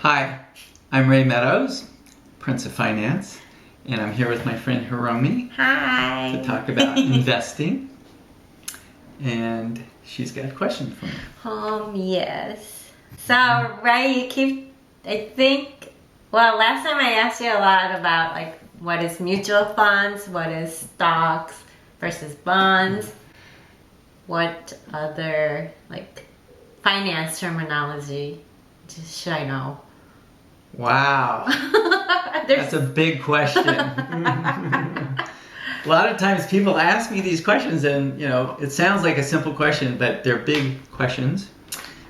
Hi, I'm Ray Meadows, Prince of Finance, and I'm here with my friend Hiromi. Hi. To talk about investing. And she's got a question for me. Yes. So, Ray, last time I asked you a lot about like what is mutual funds, what is stocks versus bonds, what other like finance terminology should I know? Wow. That's a big question. A lot of times people ask me these questions and, it sounds like a simple question, but they're big questions.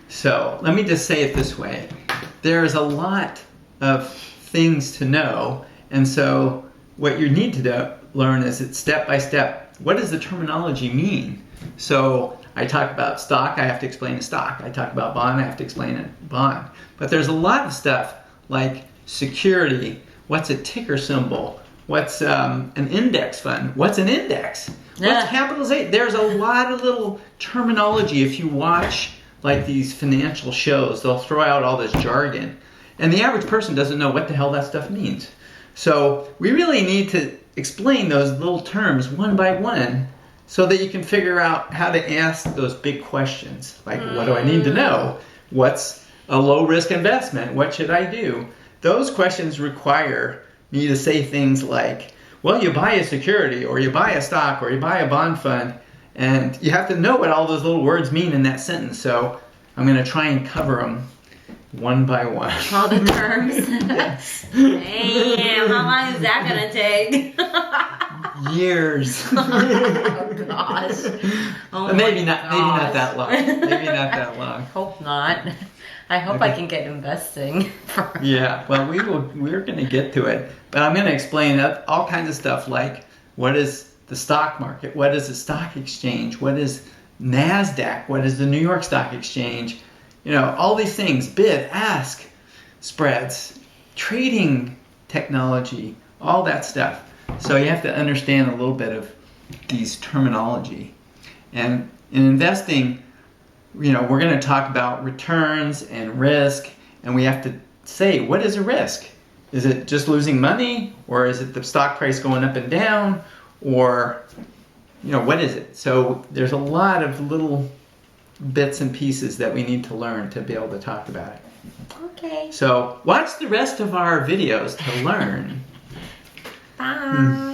So let me just say it this way. There's a lot of things to know, and so what you need to learn is it step by step. What does the terminology mean? So I talk about stock, I have to explain a stock. I talk about bond, I have to explain a bond. But there's a lot of stuff like security. What's a ticker symbol? What's an index fund? What's an index? What's capitalization? There's a lot of little terminology. If you watch like these financial shows, they'll throw out all this jargon. And the average person doesn't know what the hell that stuff means. So we really need to explain those little terms one by one so that you can figure out how to ask those big questions. Like, what do I need to know? What's a low-risk investment? What should I do? Those questions require me to say things like, well, you buy a security, or you buy a stock, or you buy a bond fund, and you have to know what all those little words mean in that sentence. So I'm going to try and cover them one by one. All the terms? Yes. Damn, how long is that going to take? Years. Oh gosh. Oh, maybe not that long. Maybe not that long. Hope not. I hope I can get investing. Yeah, well, we're going to get to it. But I'm going to explain all kinds of stuff like what is the stock market? What is the stock exchange? What is NASDAQ? What is the New York Stock Exchange? All these things, bid, ask, spreads, trading technology, all that stuff. So you have to understand a little bit of these terminology. And in investing, we're going to talk about returns and risk, and we have to say, what is a risk? Is it just losing money, or is it the stock price going up and down, or what is it? So there's a lot of little bits and pieces that we need to learn to be able to talk about it. Okay. So watch the rest of our videos to learn. Bye.